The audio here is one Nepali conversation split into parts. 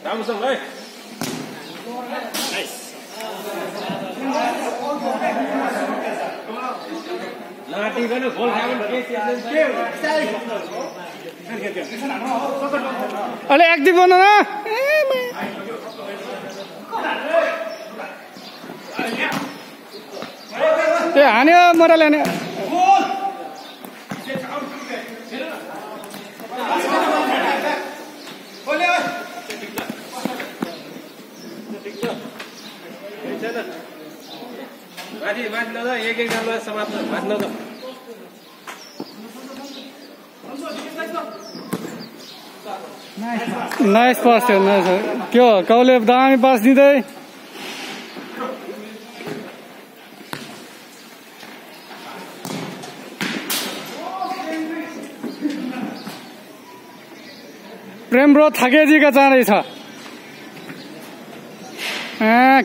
राम्रोसँग है नाटिकन गोल खाउन अलि एक्टिभ बन न ए हान्यो मराले हान्यो माथि न एक जनालाई समाप्त माथि न नाइस पास थियो नाइस के हो कौले दामी पास दिँदै प्रेम ब्रो थाकेजीका चाँडै छ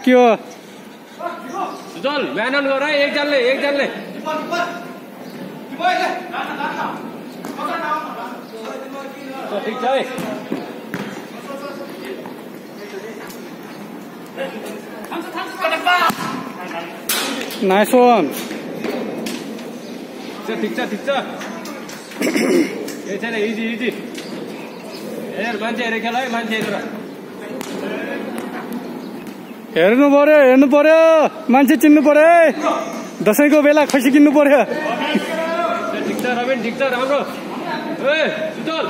के हो सुजल म्यानन गर है एकजनाले ठिक छ है नाइस वन ठिक छ ए छैन इजी हेर मान्छे हेरेर खेल है मान्छे हेर्नु पर्यो मान्छे चिन्नु पर्यो है दसैँको बेला खसी किन्नु पर्यो ठिक छ रबिन ठिक छ राम्रो ए सुजल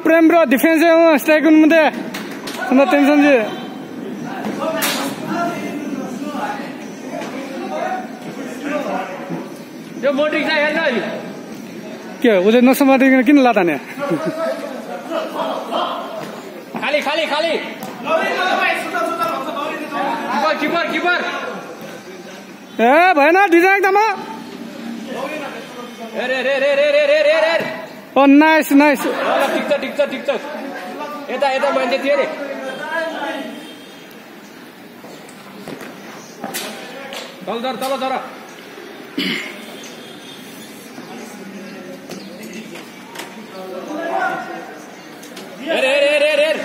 प्रेम ब्रो डिफेन्स स्ट्राइक ಮುಂದೆ ತುಂಬಾ ಟೆನ್ಷನ್ ಇದೆ यो मोट्रिक चाहिँ हेर्न के उले नसमाटिकन किन लाता नि खाली किपर ए भएन डिजाइन एकदम हेर ओ नाइस ठिक छ यता मान्छे थियो रे तल धर हेर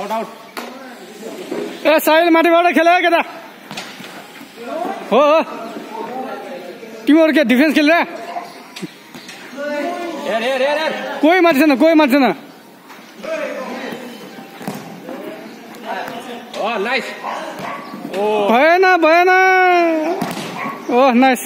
आउट ए साहिल माथिबाट खेल्यो केटा हो तिमीहरू के डिफेन्स खेल हेर कोही माथि छैन नाइस भएन ओ नाइस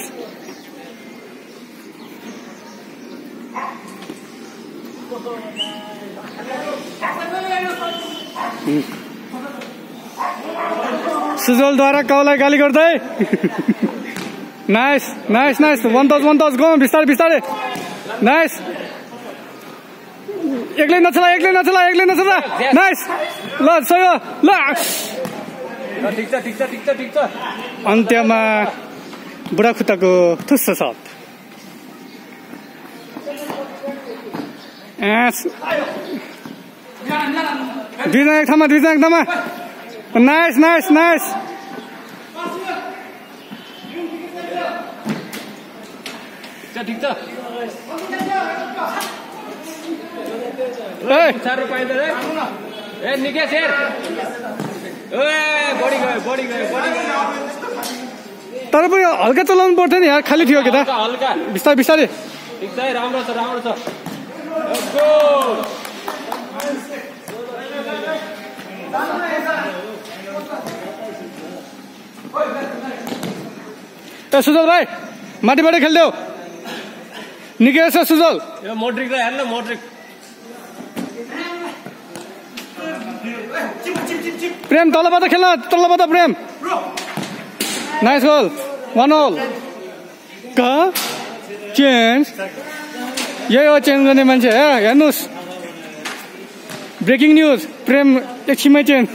सुजलद्वारा काउलाई गाली गर्दै नाइस वन टच गो बिस्तारै नाइस एक्लै नचला नाइस ल सही ल ठिक छ अन्त्यमा बुढाखुट्टाको ठुस्स शट दुईजना एक ठाउँमा नाइस ठिक छ साह्रो पाइँदैन ए निकेश हेर बढी गयो तर पनि हल्का चलाउनु पर्थ्यो नि यार खाली थियो के त हल्का बिस्तारै ठिक छ राम्रो छ सुजल भाइ माथिबाट खेल्देऊ निकेश सुजल मोट्रिक हेर्न मोट्रिक प्रेम तलबाट खेल्न प्रेम नाइस गोल 1-1 कहाँ चेन्ज यही हो चेन्ज गर्ने मान्छे हेर्नुहोस् ब्रेकिङ न्युज प्रेम एकछिनमै चेन्ज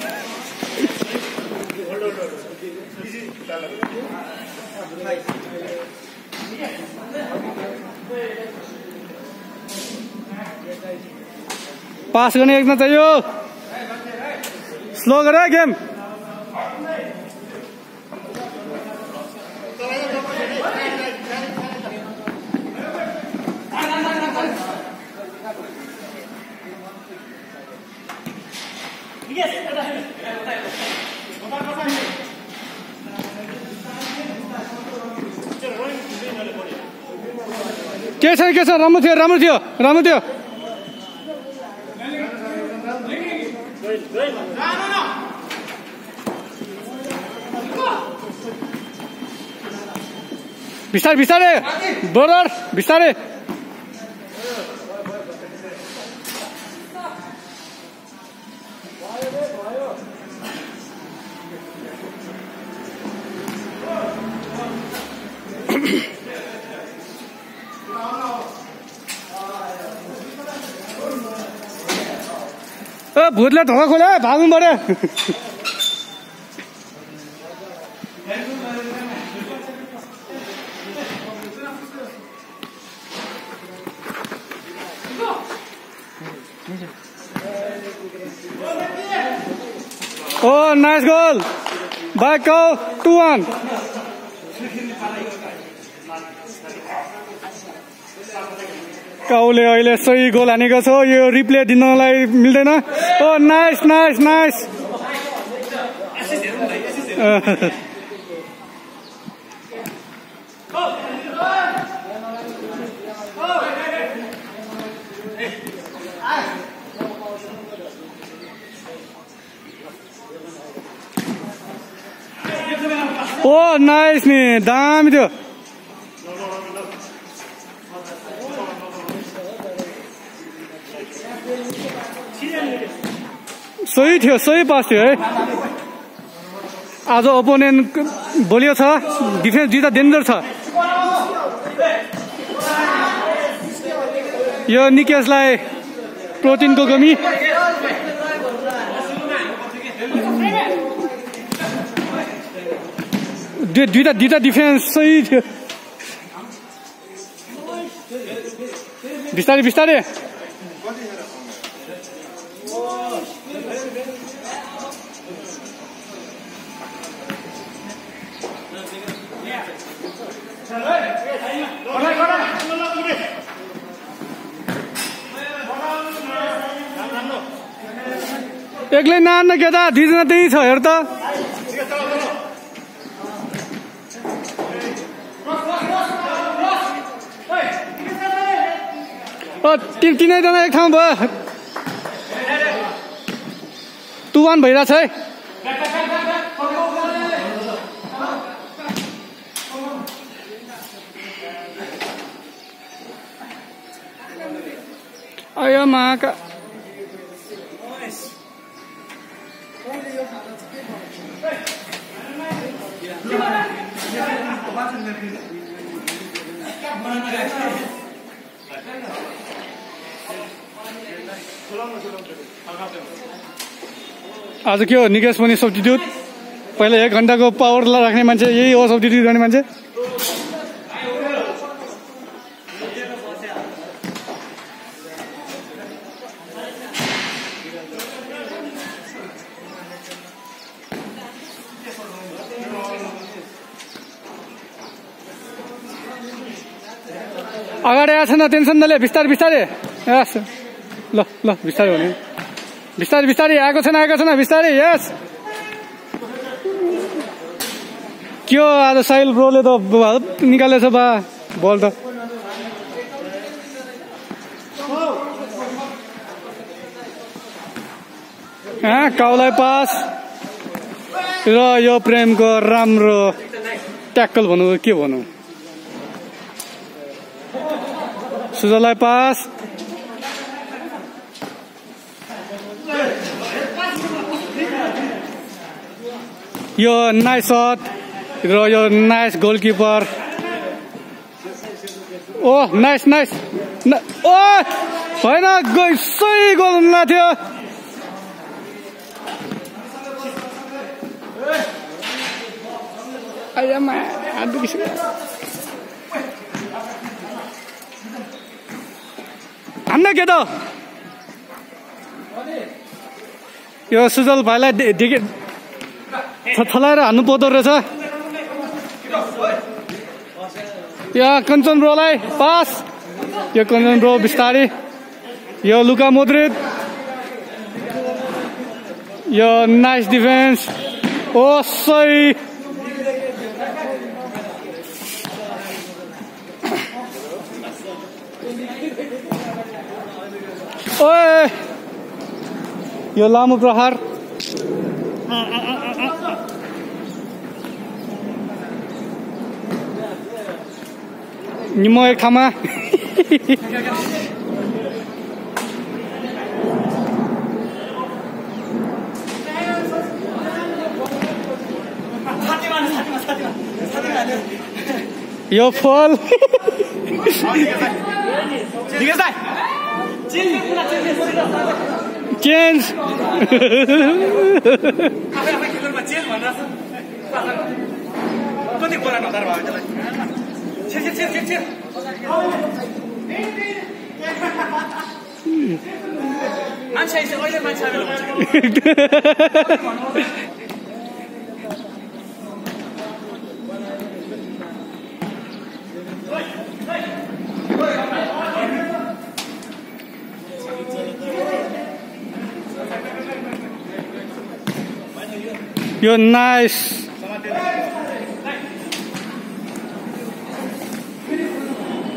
Guys. पास गर्ने एकजना चाहियो स्लो गर गेम के छ राम्रो थियो बिस्तारै ब्रदर बिस्तारै भूतले ढोका खोले भाग्नु पर्यो ओ नाइस गोल ब्याक 2-1 काउले अहिले सही गोल हानेको छ यो रिप्ले दिनलाई मिल्दैन ओ नाइस ओ नाइस नि दामी थियो सही पास थियो है आज ओपोनेन्ट बलियो छ डिफेन्स दुईटा डेन्जर छ यो निकेशलाई प्रोटिनको कमी दुईटा डिफेन्स सही थियो बिस्तारै एक्लै नान्न के त दुईजना त्यही छ हेर त तिनैजना एक ठाउँ भयो 2-1 भइरहेछ है आयो माका आज के हो निकेश पनि सब्स्टिट्युट पहिला 1 घण्टाको पावर राख्ने मान्छे यही हो सब्स्टिट्युट गर्ने मान्छे अगाडि आएको छैन टेन्सन नले बिस्तारै ल बिस्तारै हुने बिस्तारै आएको छैन बिस्तारै यस के हो आज साहिल ब्रोले त निकालेछ बा बल त काउलाई पास र यो प्रेमको राम्रो ट्याकल भनौँ के भनौँ सुजललाई पास यो नाइस शट र यो नाइस गोलकिपर ओ नाइस ओ होइन सही गोल हुन लाग्थ्यो हान्न के त यो सुजल भाइलाई थलाएर हान्नु पर्दो रहेछ यहाँ कञ्चन ब्रोलाई पास यो कञ्चन ब्रो बिस्तारै यो लुका मोद्रिक यो नाइस डिफेन्स ओ सही ओए यो लामो प्रहार निमो एक ठाउँमा यो फल चेन्ज यो नाइस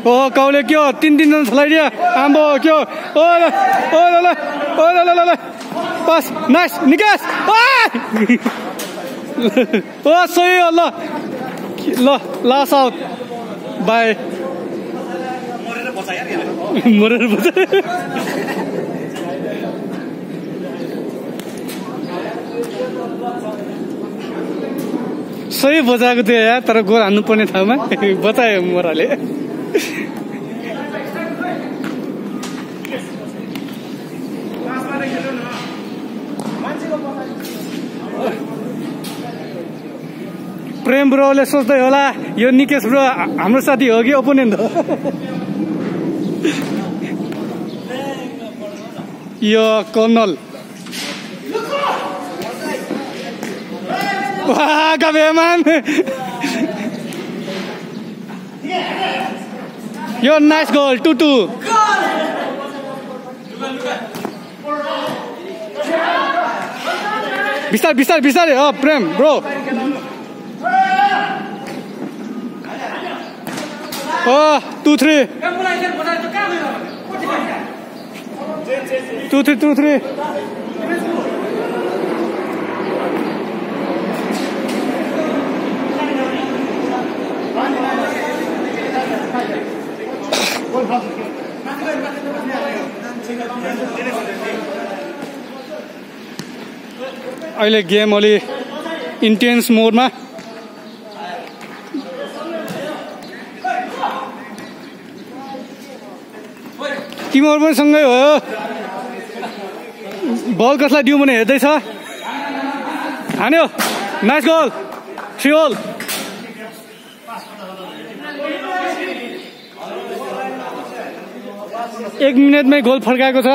ओ कौले के हो 3-3 जन खेलाइदियो आम्बो के हो ओ ल पास नाइस निकास ओ सही हो ल लास्ट आउट बाई मरेर बचा सही बचाएको थियो यार तर गोल हान्नु पर्ने ठाउँमा बचायो मोराले प्रेम ब्रोले सोच्दै होला यो निकेश ब्रो हाम्रो साथी हो कि ओपोनेन्ट हो यो कर्नल वाह गबेमान यो नाइस गोल 2-2 बिस्तारै हो प्रेम ब्रो ओ 2-3 अहिले गेम अलि इन्टेन्स मोडमा टिमहरु पनि सँगै हो बल कसलाई दिउँ भने हेर्दैछ हान्यो नाइस गोल 3 गोल एक मिनेटमै गोल फर्काएको छ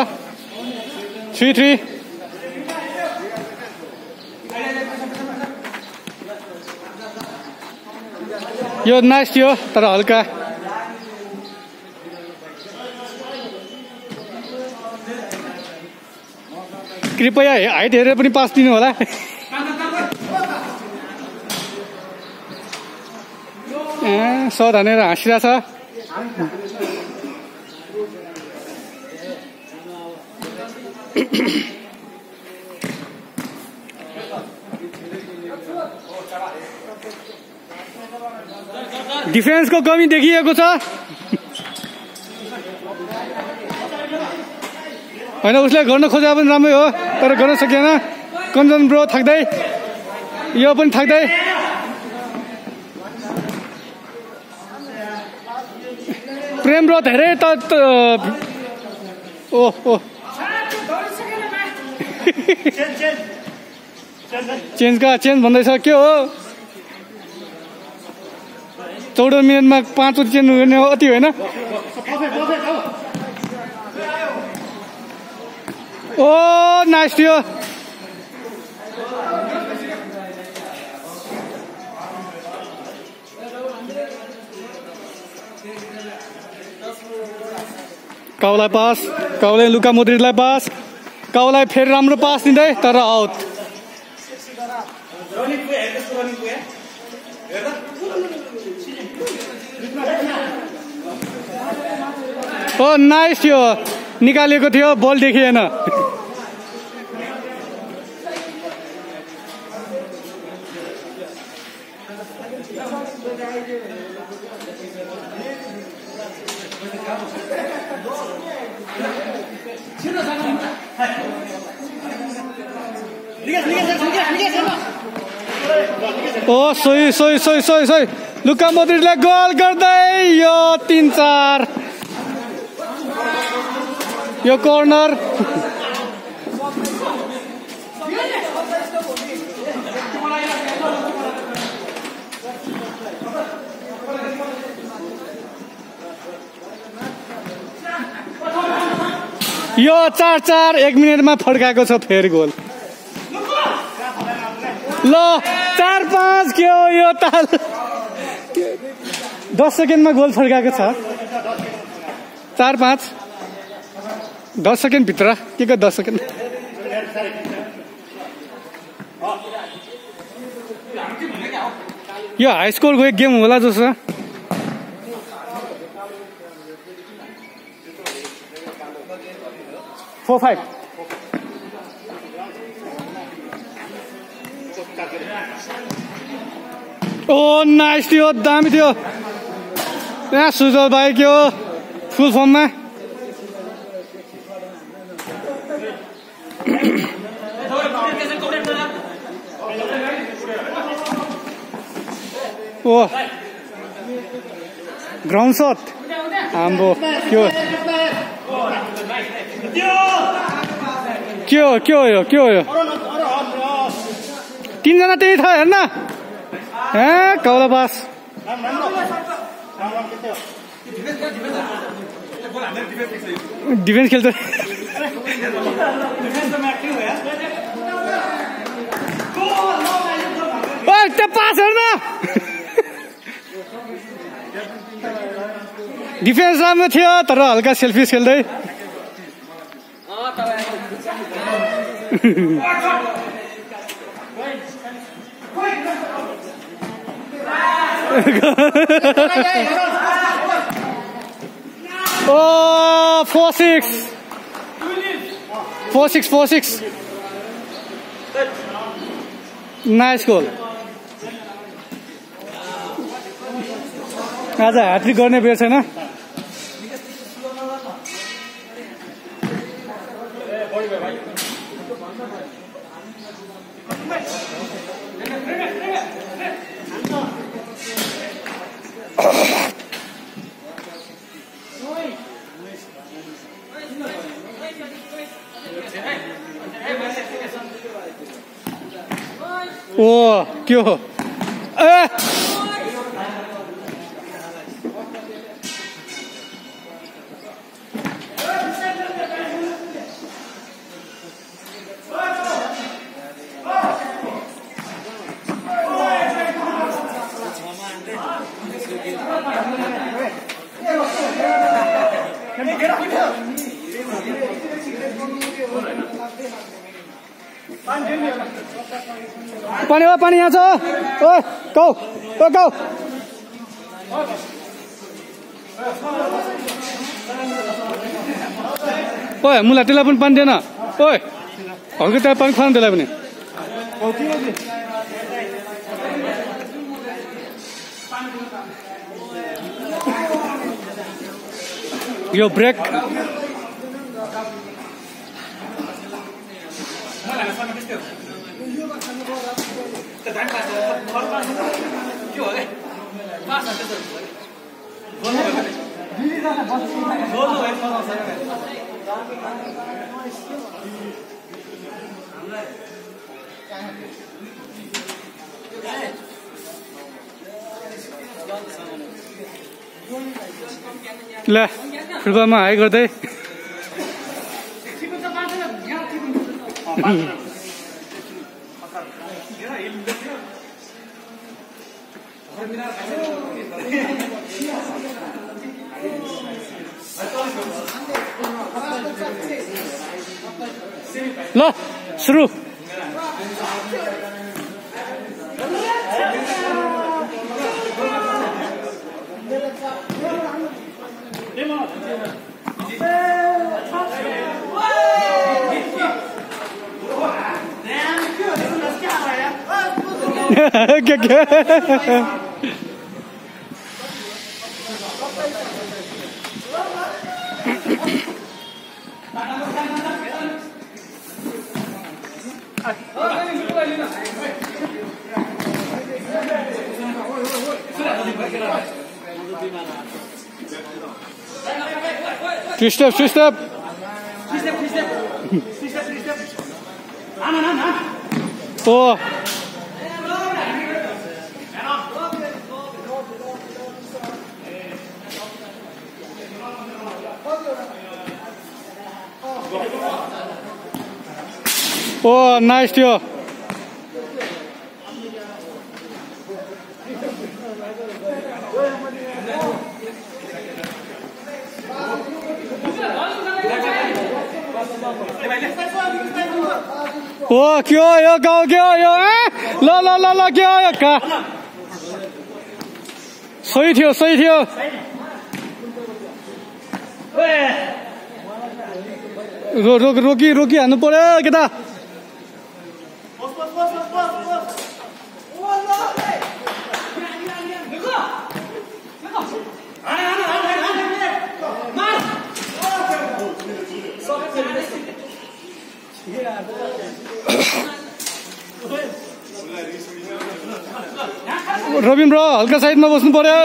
3-3 यो नाइस थियो तर हल्का कृपया हाइट हेरेर पनि पास दिनु होला सर हानेर हाँसिरहेछ डिफेन्सको कमी देखिएको छ होइन उसले गर्न खोजे पनि राम्रै हो तर गर्न सकेन कञ्चन ब्रो थाक्दै यो पनि थाक्दै प्रेम ब्रो धेरै त ओ चेन्ज भन्दैछ के हो 14 मिनेटमा 5 वटा चेन्ज गर्ने अति होइन ओ नाइस थियो काउलाई पास काउले लुका मोद्रिकलाई पास काउलाई फेरि राम्रो पास दिँदै तर आउट ओ नाइस थियो निकालेको थियो बल देखिएन ओ सोही लुका मोद्रिकले गोल गर्दै यो 3-4 यो कर्नर यो 4-4 1 मिनेटमा फड्काएको छ फेरि गोल ल 4-5 के हो यो ताल 10 सेकेन्डमा गोल फड्काएको छ 4-5 10 सेकेन्ड भित्र के 10 सेकेन्ड यो हाई स्कोरको एक गेम होला जस्तो 4-5 ओ नाइस थियो दामी थियो यहाँ सुजल भाइ के हो फुल फर्ममा ओ ग्राउन्ड सट आम्बो के हो यो 3 जना त्यही छ हेर्न काउला पास डिफेन्स खेल्छ त्यो पास हेर्न डिफेन्स राम्रो थियो तर हल्का सेल्फिस खेल्दै Oh, 4-6. Nice goal. आज ह्याट्रिक गर्ने बेर छैन ओ के हो पानी यहाँ छ ओए मुला त्यसलाई पनि पानी दिएन ओए हल्का त्यहाँ पानी खुवाउनु त्यसलाई पनि यो ब्रेक ल फुटबलमा हाई गर्दै ल सुरु Three step. Oh. Oh, nice त्यो ओ के हो यो गाउँ के हो यो ल के हो यो का सही थियो रोकी हान्नु पर्यो केटा रबिन ब्रो हल्का साइडमा बस्नु पर्यो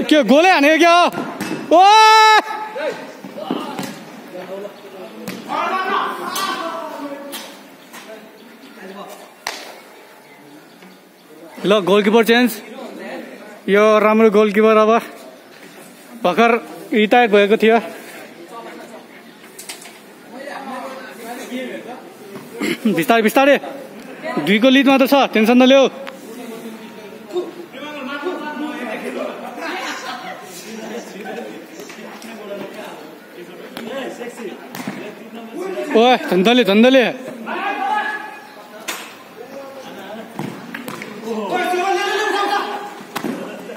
के गोले हानेको क्या ओ ल गोलकिपर चेन्ज यो राम्रो गोलकिपर अब भर्खर रिटायर भएको थियो बिस्तारै 2 को लिडमा त छ टेन्सन नलिऊ ओए धन्दले